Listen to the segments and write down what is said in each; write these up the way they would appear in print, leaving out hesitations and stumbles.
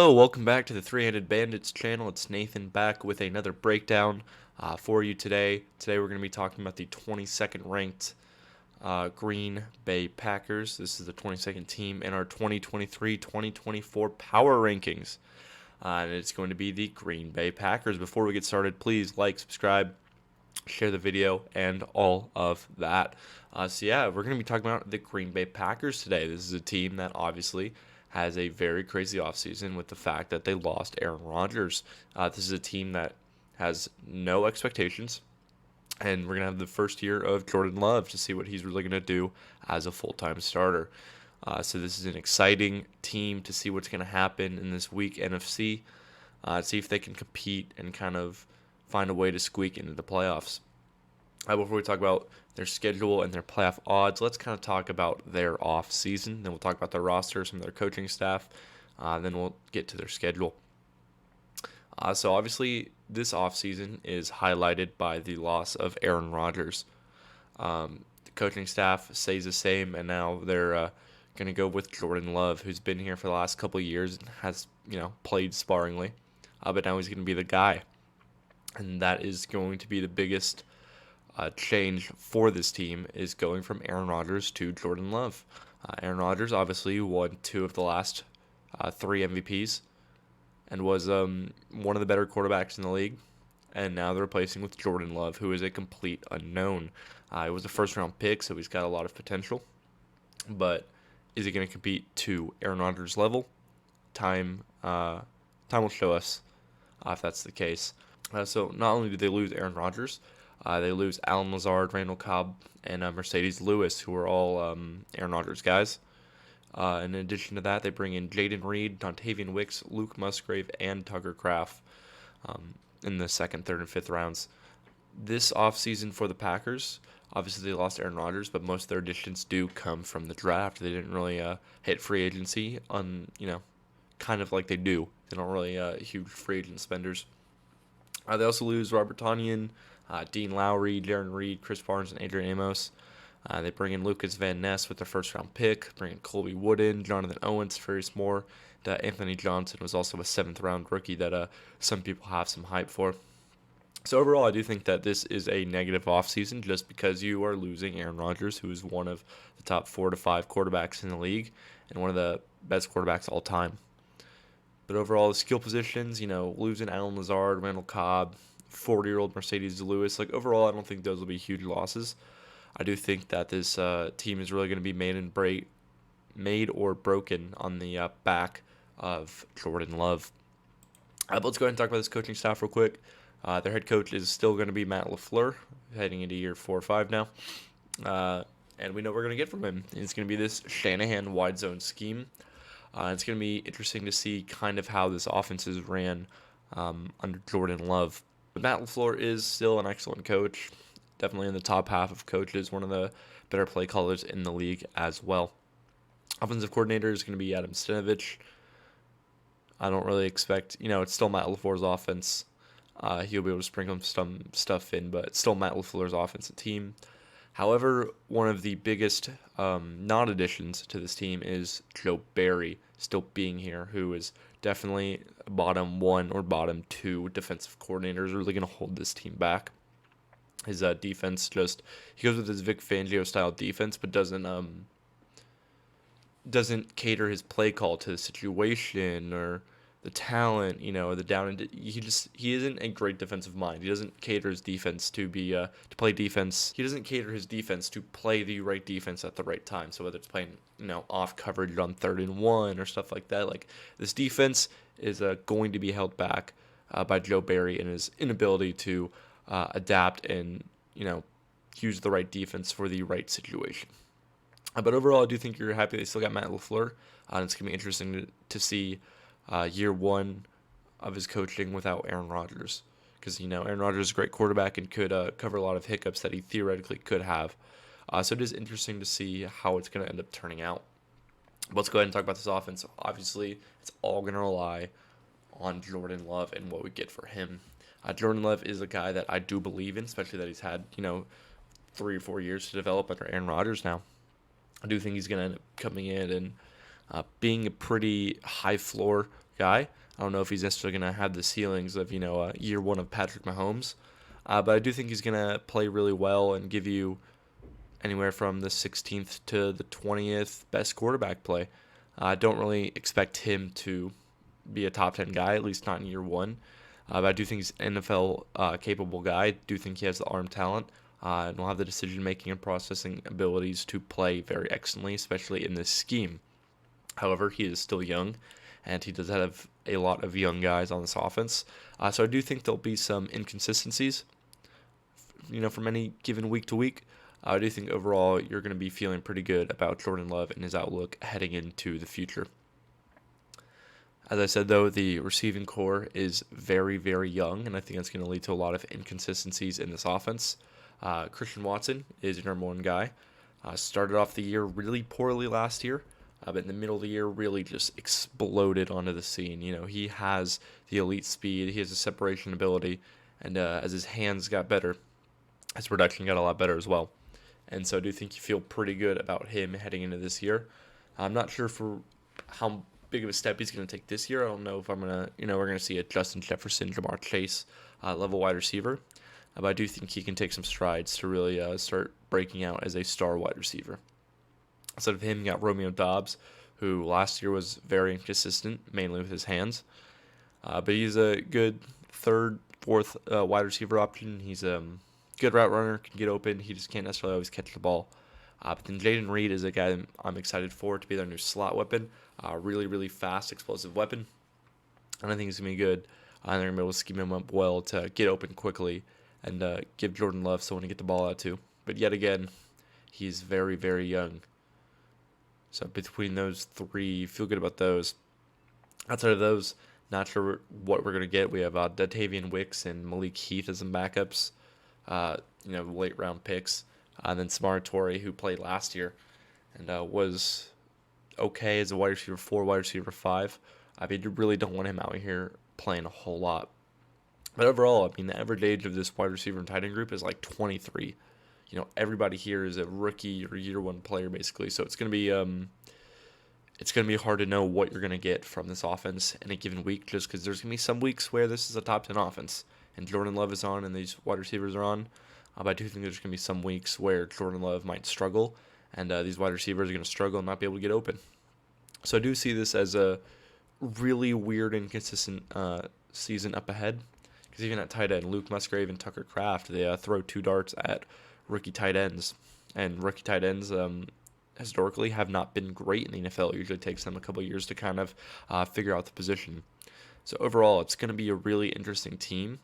Hello, welcome back to the Three-Handed Bandits channel. It's Nathan back with another breakdown for you today. Today we're going to be talking about the 22nd ranked Green Bay Packers. This is the 22nd team in our 2023-2024 power rankings. And it's going to be the Green Bay Packers. Before we get started, please like, subscribe, share the video, and all of that. We're going to be talking about the Green Bay Packers today. This is a team that obviously has a very crazy offseason with the fact that they lost Aaron Rodgers. This is a team that has no expectations, and we're going to have the first year of Jordan Love to see what he's really going to do as a full-time starter. So this is an exciting team to see what's going to happen in this week NFC, see if they can compete and kind of find a way to squeak into the playoffs. Before we talk about their schedule and their playoff odds, let's kind of talk about their off season. Then we'll talk about their roster, some of their coaching staff. Then we'll get to their schedule. So obviously, this off season is highlighted by the loss of Aaron Rodgers. The coaching staff stays the same, and now they're going to go with Jordan Love, who's been here for the last couple of years and has played sparingly, but now he's going to be the guy, and that is going to be the biggest change for this team, is going from Aaron Rodgers to Jordan Love. Aaron Rodgers obviously won 2 of the last 3 MVPs and was one of the better quarterbacks in the league. And now they're replacing with Jordan Love, who is a complete unknown. It was a first-round pick, so he's got a lot of potential. But is he going to compete to Aaron Rodgers' level? Time will show us if that's the case. So not only did they lose Aaron Rodgers, they lose Allen Lazard, Randall Cobb, and Mercedes Lewis, who are all Aaron Rodgers guys. In addition to that, they bring in Jaden Reed, Dontavian Wicks, Luke Musgrave, and Tucker Kraft in the 2nd, 3rd, and 5th rounds. This offseason for the Packers, obviously they lost Aaron Rodgers, but most of their additions do come from the draft. They didn't really hit free agency kind of like they do. They don't really huge free agent spenders. They also lose Robert Tonyan, Dean Lowry, Darren Reed, Chris Barnes, and Adrian Amos. They bring in Lucas Van Ness with their first-round pick, bring in Colby Wooden, Jonathan Owens, Ferris Moore. Anthony Johnson was also a 7th-round rookie that some people have some hype for. So overall, I do think that this is a negative offseason just because you are losing Aaron Rodgers, who is one of the top 4 to 5 quarterbacks in the league and one of the best quarterbacks all time. But overall, the skill positions, losing Allen Lazard, Randall Cobb, 40-year-old Mercedes Lewis, overall, I don't think those will be huge losses. I do think that this team is really going to be made or broken on the back of Jordan Love. But let's go ahead and talk about this coaching staff real quick. Their head coach is still going to be Matt LaFleur, heading into year 4 or 5 now. And we know what we're going to get from him. It's going to be this Shanahan wide zone scheme. It's going to be interesting to see kind of how this offense is ran under Jordan Love. But Matt LaFleur is still an excellent coach, definitely in the top half of coaches, one of the better play callers in the league as well. Offensive coordinator is going to be Adam Stenavich. I don't really expect, it's still Matt LaFleur's offense. He'll be able to sprinkle some stuff in, but it's still Matt LaFleur's offensive team. However, one of the biggest non-additions to this team is Joe Barry still being here, who is definitely bottom 1 or bottom 2 defensive coordinators really going to hold this team back. His defense he goes with his Vic Fangio style defense, but doesn't cater his play call to the situation or the talent, or the down and he isn't a great defensive mind. He doesn't cater his defense to be to play defense. He doesn't cater his defense to play the right defense at the right time. So whether it's playing off coverage on 3rd and 1 or stuff like that, this defense is going to be held back by Joe Barry and his inability to adapt and use the right defense for the right situation. But overall, I do think you're happy they still got Matt LaFleur. And it's going to be interesting to see year 1 of his coaching without Aaron Rodgers. Because, Aaron Rodgers is a great quarterback and could cover a lot of hiccups that he theoretically could have. So it is interesting to see how it's going to end up turning out. Let's go ahead and talk about this offense. Obviously, it's all going to rely on Jordan Love and what we get for him. Jordan Love is a guy that I do believe in, especially that he's had, 3 or 4 years to develop under Aaron Rodgers now. I do think he's going to end up coming in and being a pretty high floor guy. I don't know if he's necessarily going to have the ceilings of, year one of Patrick Mahomes. But I do think he's going to play really well and give you anywhere from the 16th to the 20th best quarterback play. I don't really expect him to be a top 10 guy, at least not in year one. But I do think he's an NFL capable guy. I do think he has the arm talent and will have the decision making and processing abilities to play very excellently, especially in this scheme. However, he is still young, and he does have a lot of young guys on this offense. So I do think there'll be some inconsistencies, from any given week to week. I do think overall you're going to be feeling pretty good about Jordan Love and his outlook heading into the future. As I said, though, the receiving core is very, very young, and I think that's going to lead to a lot of inconsistencies in this offense. Christian Watson is your number one guy. Started off the year really poorly last year, but in the middle of the year really just exploded onto the scene. He has the elite speed, he has the separation ability, and as his hands got better, his production got a lot better as well. And so I do think you feel pretty good about him heading into this year. I'm not sure for how big of a step he's going to take this year. I don't know if I'm going to, we're going to see a Justin Jefferson, Jamar Chase level wide receiver. But I do think he can take some strides to really start breaking out as a star wide receiver. Instead of him, you got Romeo Doubs, who last year was very inconsistent, mainly with his hands. But he's a good third, fourth wide receiver option. He's a good route runner, can get open. He just can't necessarily always catch the ball. But then Jayden Reed is a guy I'm excited for to be their new slot weapon. Really, really fast, explosive weapon. And I think he's going to be good. And they're going to be able to scheme him up well to get open quickly and give Jordan Love someone to get the ball out to. But yet again, he's very, very young. So between those three, feel good about those. Outside of those, not sure what we're going to get. We have Datavian Wicks and Malik Heath as some backups, late round picks. And then Samori Toure, who played last year and was okay as a wide receiver 4, wide receiver 5. I mean, you really don't want him out here playing a whole lot. But overall, I mean, the average age of this wide receiver and tight end group is like 23. Everybody here is a rookie or year one player basically. So it's going to be hard to know what you're going to get from this offense in a given week, just because there's going to be some weeks where this is a top 10 offense and Jordan Love is on and these wide receivers are on. But I do think there's going to be some weeks where Jordan Love might struggle and these wide receivers are going to struggle and not be able to get open. So I do see this as a really weird, inconsistent season up ahead. Because even at tight end, Luke Musgrave and Tucker Kraft, they throw 2 darts at rookie tight ends. And rookie tight ends historically have not been great in the NFL. It usually takes them a couple years to kind of figure out the position. So overall, it's going to be a really interesting team.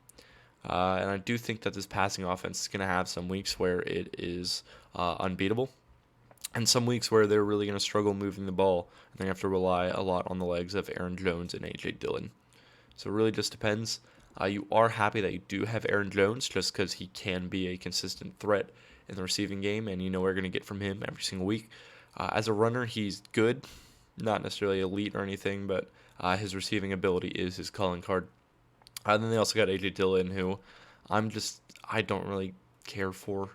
And I do think that this passing offense is going to have some weeks where it is unbeatable. And some weeks where they're really going to struggle moving the ball. And they have to rely a lot on the legs of Aaron Jones and A.J. Dillon. So it really just depends. You are happy that you do have Aaron Jones just because he can be a consistent threat in the receiving game. And you know what you're going to get from him every single week. As a runner, he's good. Not necessarily elite or anything, but his receiving ability is his calling card. And then they also got A.J. Dillon, who I don't really care for.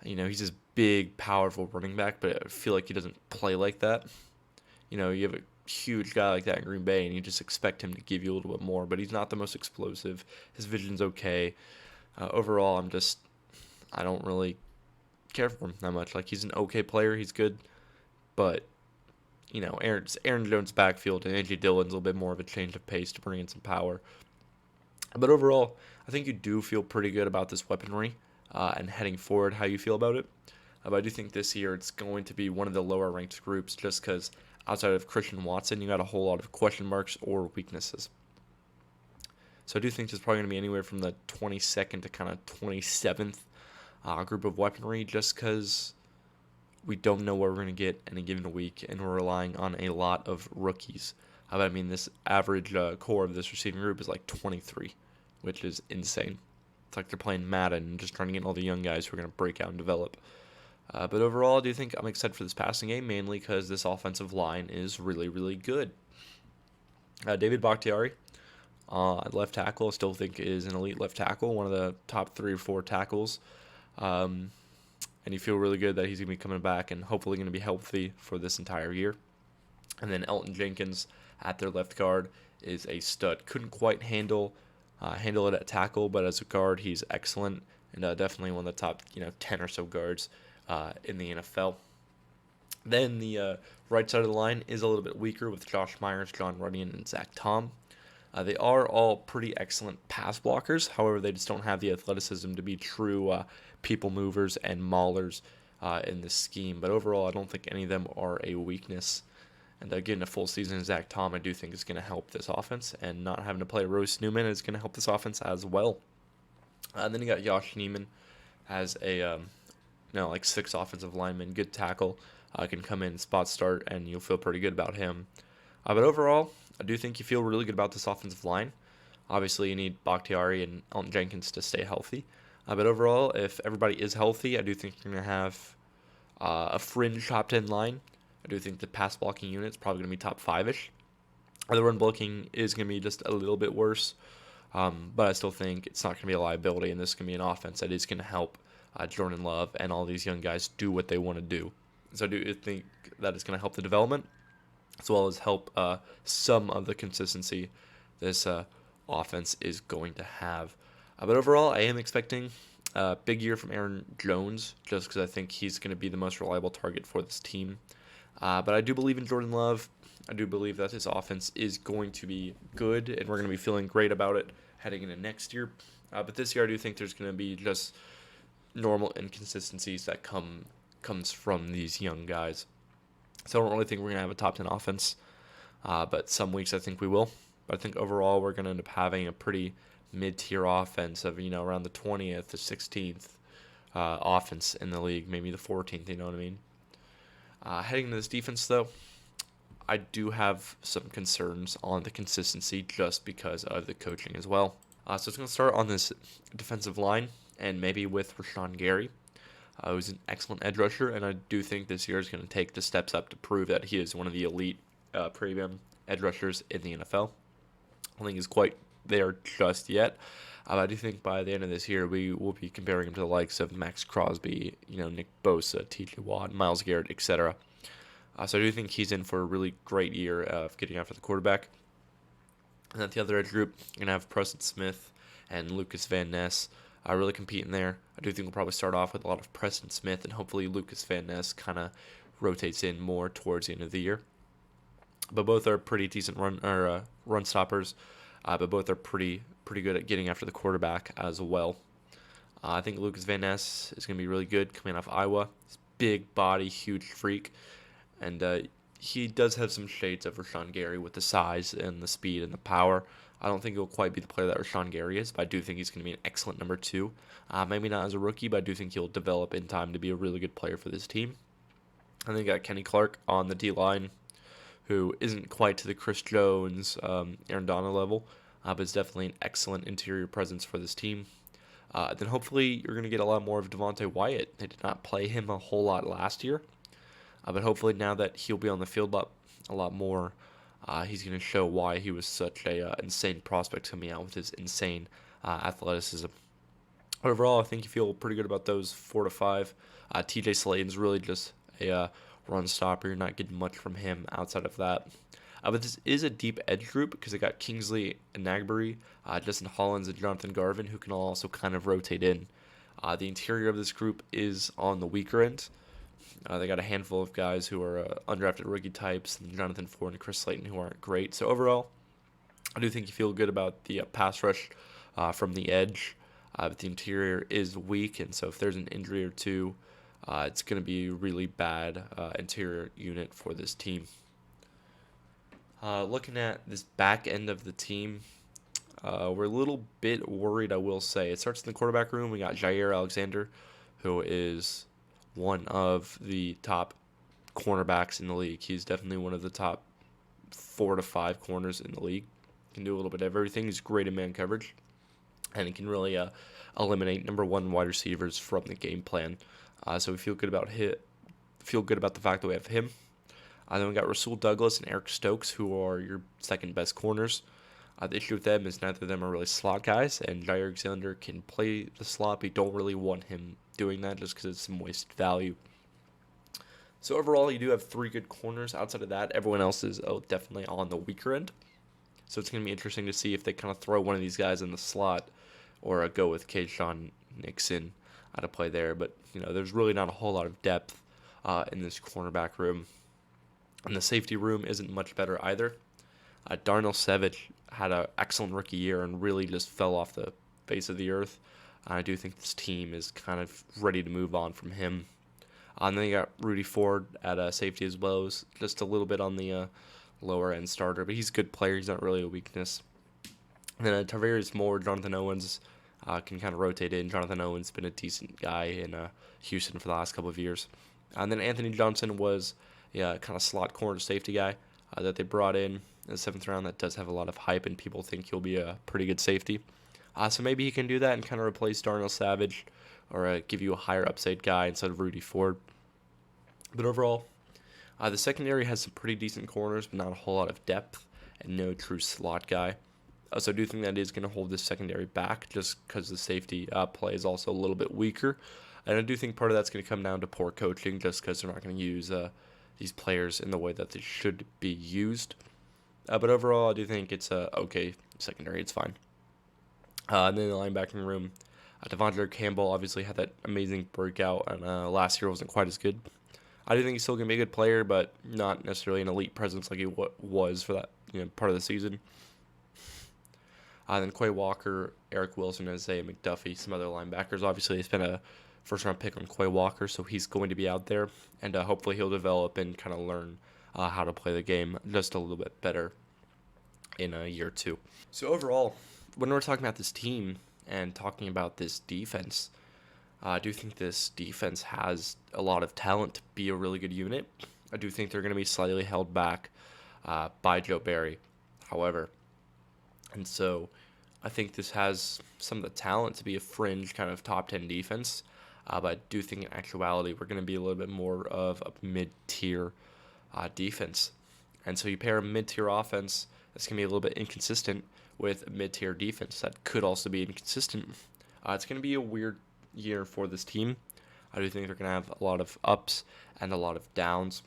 He's this big, powerful running back, but I feel like he doesn't play like that. You have a huge guy like that in Green Bay, and you just expect him to give you a little bit more, but he's not the most explosive. His vision's okay. Overall, I don't really care for him that much. Like, he's an okay player. He's good. But, Aaron Jones' backfield and A.J. Dillon's a little bit more of a change of pace to bring in some power. But overall, I think you do feel pretty good about this weaponry and heading forward, how you feel about it. But I do think this year it's going to be one of the lower ranked groups just because outside of Christian Watson, you got a whole lot of question marks or weaknesses. So I do think there's probably going to be anywhere from the 22nd to kind of 27th group of weaponry just because we don't know what we're going to get in a given week, and we're relying on a lot of rookies. This average core of this receiving group is like 23, which is insane. It's like they're playing Madden and just trying to get all the young guys who are going to break out and develop. But overall, I do think I'm excited for this passing game, mainly because this offensive line is really, really good. David Bakhtiari, left tackle, I still think is an elite left tackle, one of the top 3 or 4 tackles. And you feel really good that he's going to be coming back and hopefully going to be healthy for this entire year. And then Elton Jenkins at their left guard is a stud. Couldn't quite handle it at tackle, but as a guard, he's excellent and definitely one of the top 10 or so guards in the NFL. Then the right side of the line is a little bit weaker with Josh Myers, John Runyan, and Zach Tom. They are all pretty excellent pass blockers. However, they just don't have the athleticism to be true people movers and maulers in this scheme. But overall, I don't think any of them are a weakness. And getting a full season of Zach Tom, I do think is going to help this offense. And not having to play Royce Newman is going to help this offense as well. Then you got Josh Neiman as a like 6 offensive lineman, good tackle, can come in, spot start, and you'll feel pretty good about him. But overall, I do think you feel really good about this offensive line. Obviously, you need Bakhtiari and Elton Jenkins to stay healthy. But overall, if everybody is healthy, I do think you're going to have a fringe top 10 line. I do think the pass blocking unit is probably going to be top 5-ish. The run blocking is going to be just a little bit worse. But I still think it's not going to be a liability, and this is going to be an offense that is going to help Jordan Love and all these young guys do what they want to do. So I do think that it's going to help the development as well as help some of the consistency this offense is going to have. But overall, I am expecting a big year from Aaron Jones just because I think he's going to be the most reliable target for this team. But I do believe in Jordan Love. I do believe that this offense is going to be good, and we're going to be feeling great about it heading into next year. But this year, I do think there's going to be just normal inconsistencies that comes from these young guys. So I don't really think we're going to have a top 10 offense, but some weeks I think we will. But I think overall we're going to end up having a pretty mid-tier offense of, around the 20th to 16th offense in the league, maybe the 14th, you know what I mean? Heading into this defense, though, I do have some concerns on the consistency just because of the coaching as well. So it's going to start on this defensive line and maybe with Rashawn Gary, who's an excellent edge rusher, and I do think this year is going to take the steps up to prove that he is one of the elite premium edge rushers in the NFL. I don't think he's quite there just yet. I do think by the end of this year, we will be comparing him to the likes of Max Crosby, Nick Bosa, T.J. Watt, Myles Garrett, etc. So I do think he's in for a really great year of getting after the quarterback. And at the other edge group, you're going to have Preston Smith and Lucas Van Ness really competing there. I do think we'll probably start off with a lot of Preston Smith, and hopefully Lucas Van Ness kind of rotates in more towards the end of the year. But both are pretty decent run stoppers, but both are pretty good at getting after the quarterback as well. I think Lucas Van Ness is going to be really good coming off Iowa. He's big body, huge freak, and he does have some shades of Rashawn Gary with the size and the speed and the power. I don't think he'll quite be the player that Rashawn Gary is, but I do think he's going to be an excellent number 2. Maybe not as a rookie, but I do think he'll develop in time to be a really good player for this team. And then you got Kenny Clark on the D-line, who isn't quite to the Chris Jones, Aaron Donald level, but is definitely an excellent interior presence for this team. Then hopefully you're going to get a lot more of Devontae Wyatt. They did not play him a whole lot last year, but hopefully now that he'll be on the field a lot more, he's going to show why he was such a insane prospect coming out with his insane athleticism. Overall, I think you feel pretty good about those 4 to 5. TJ Slaton's really just a run stopper. You're not getting much from him outside of that. But this is a deep edge group because they got Kingsley Enagbare, Justin Hollins, and Jonathan Garvin, who can also kind of rotate in. The interior of this group is on the weaker end. They got a handful of guys who are undrafted rookie types, and Jonathan Ford and Chris Slayton, who aren't great. So overall, I do think you feel good about the pass rush from the edge. But the interior is weak, and so if there's an injury or two, it's going to be a really bad interior unit for this team. Looking at this back end of the team, we're a little bit worried, I will say. It starts in the quarterback room. We got Jair Alexander, who is one of the top cornerbacks in the league. He's definitely one of the top 4 to 5 corners in the league. Can do a little bit of everything. He's great in man coverage, and he can really eliminate number 1 wide receivers from the game plan. So we feel good about the fact that we have him. Then we got Rasul Douglas and Eric Stokes, who are your second best corners. The issue with them is neither of them are really slot guys, and Jair Alexander can play the slot, but you don't really want him doing that just because it's some wasted value. So overall, you do have 3 good corners. Outside of that, everyone else is definitely on the weaker end. So it's going to be interesting to see if they kind of throw one of these guys in the slot or go with Keyshawn Nixon to play there. But, there's really not a whole lot of depth in this cornerback room. And the safety room isn't much better either. Darnell Savage had an excellent rookie year and really just fell off the face of the earth. I do think this team is kind of ready to move on from him. And then you got Rudy Ford at safety as well, as just a little bit on the lower end starter, but he's a good player. He's not really a weakness. And then Tarvarius Moore, Jonathan Owens can kind of rotate in. Jonathan Owens has been a decent guy in Houston for the last couple of years. And then Anthony Johnson was kind of slot corner safety guy that they brought in the 7th round. That does have a lot of hype, and people think he'll be a pretty good safety. So maybe he can do that and kind of replace Darnell Savage or give you a higher upside guy instead of Rudy Ford. But overall, the secondary has some pretty decent corners, but not a whole lot of depth and no true slot guy. So I do think that is going to hold this secondary back just because the safety play is also a little bit weaker. And I do think part of that's going to come down to poor coaching just because they're not going to use these players in the way that they should be used. But overall, I do think it's a okay secondary. It's fine. And then the linebacking room, Devondre Campbell obviously had that amazing breakout, and last year wasn't quite as good. I do think he's still going to be a good player, but not necessarily an elite presence like he was for that part of the season. Then Quay Walker, Eric Wilson, Isaiah McDuffie, some other linebackers. Obviously, they spent a first-round pick on Quay Walker, so he's going to be out there, and hopefully he'll develop and kind of learn how to play the game just a little bit better in a year or two. So overall, when we're talking about this team and talking about this defense, I do think this defense has a lot of talent to be a really good unit. I do think they're going to be slightly held back by Joe Barry, however. And so I think this has some of the talent to be a fringe kind of top 10 defense. But I do think in actuality we're going to be a little bit more of a mid-tier defense. And so you pair a mid-tier offense that's going to be a little bit inconsistent with a mid-tier defense that could also be inconsistent. It's going to be a weird year for this team. I do think they're going to have a lot of ups and a lot of downs.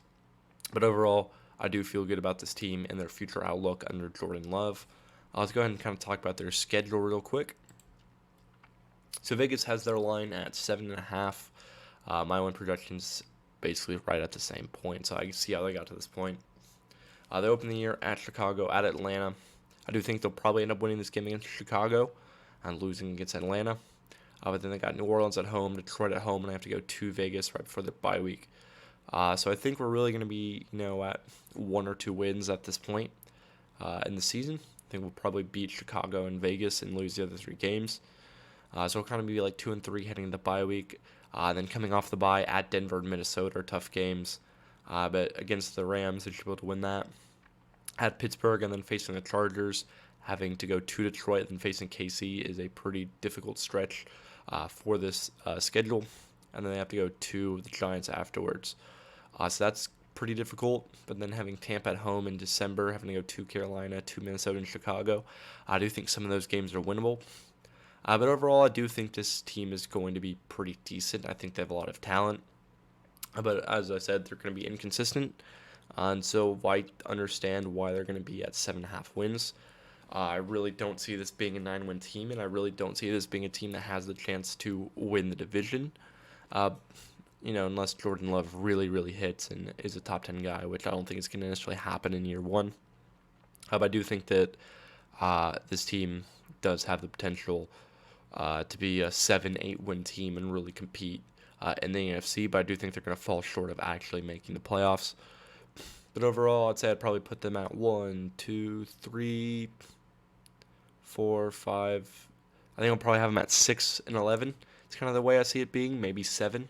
But overall, I do feel good about this team and their future outlook under Jordan Love. Let's go ahead and kind of talk about their schedule real quick. So Vegas has their line at 7.5. My own projection's basically right at the same point, so I can see how they got to this point. They open the year at Chicago, at Atlanta. I do think they'll probably end up winning this game against Chicago and losing against Atlanta. But then they got New Orleans at home, Detroit at home, and I have to go to Vegas right before the bye week. So I think we're really going to be, at 1 or 2 wins at this point in the season. I think we'll probably beat Chicago and Vegas and lose the other 3 games. So it'll kind of be like 2 and 3 heading into the bye week. Then coming off the bye at Denver and Minnesota are tough games. But against the Rams, they should be able to win that. At Pittsburgh and then facing the Chargers, having to go to Detroit and facing KC is a pretty difficult stretch for this schedule. And then they have to go to the Giants afterwards. So that's pretty difficult. But then having Tampa at home in December, having to go to Carolina, to Minnesota, and Chicago, I do think some of those games are winnable. But overall, I do think this team is going to be pretty decent. I think they have a lot of talent. But as I said, they're going to be inconsistent. And so I understand why they're going to be at 7.5 wins. I really don't see this being a 9-win team, and I really don't see this being a team that has the chance to win the division. Unless Jordan Love really, really hits and is a top 10 guy, which I don't think is going to necessarily happen in year 1. But I do think that this team does have the potential to be a 7-8 win team and really compete in the NFC, but I do think they're going to fall short of actually making the playoffs. But overall, I'd say I'd probably put them at 1, 2, 3, 4, 5. I think I'll probably have them at 6 and 11. It's kind of the way I see it being, maybe 7.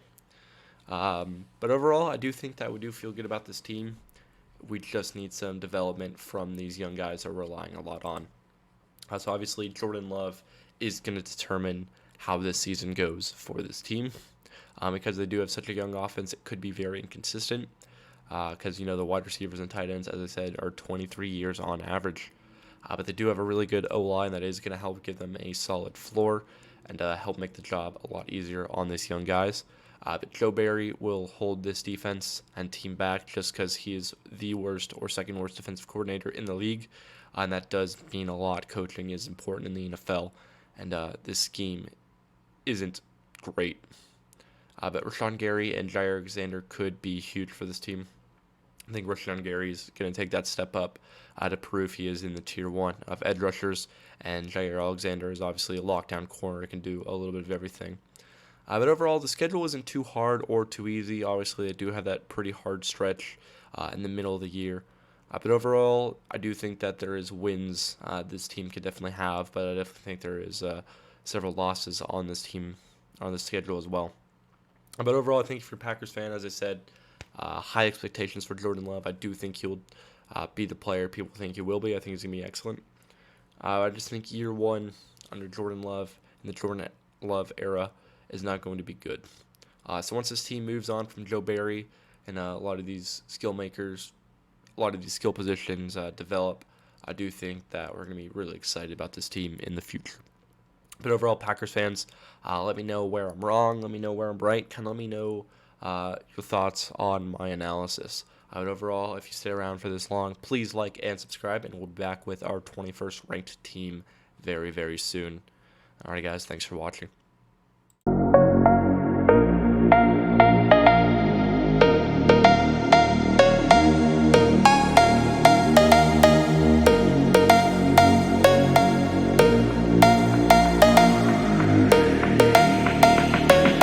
But overall, I do think that we do feel good about this team. We just need some development from these young guys that we're relying a lot on. So obviously, Jordan Love is going to determine how this season goes for this team. Because they do have such a young offense, it could be very inconsistent. Because, the wide receivers and tight ends, as I said, are 23 years on average. But they do have a really good O-line that is going to help give them a solid floor and help make the job a lot easier on these young guys. But Joe Barry will hold this defense and team back just because he is the worst or second worst defensive coordinator in the league. and that does mean a lot. Coaching is important in the NFL, and this scheme isn't great. But Rashawn Gary and Jair Alexander could be huge for this team. I think Rashawn Gary is going to take that step up to prove he is in the tier 1 of edge rushers, and Jair Alexander is obviously a lockdown corner, can do a little bit of everything. But overall, the schedule isn't too hard or too easy. Obviously, they do have that pretty hard stretch in the middle of the year. But overall, I do think that there is wins this team could definitely have, but I definitely think there is several losses on this team, on the schedule as well. But overall, I think if you're a Packers fan, as I said, high expectations for Jordan Love. I do think he'll be the player people think he will be. I think he's going to be excellent. I just think year 1 under Jordan Love in the Jordan Love era is not going to be good. So once this team moves on from Joe Barry and a lot of these skill makers, a lot of these skill positions develop, I do think that we're going to be really excited about this team in the future. But overall, Packers fans, let me know where I'm wrong. Let me know where I'm right. Kind of let me know your thoughts on my analysis. But overall, if you stay around for this long, please like and subscribe, and we'll be back with our 21st ranked team very, very soon. All right, guys, thanks for watching.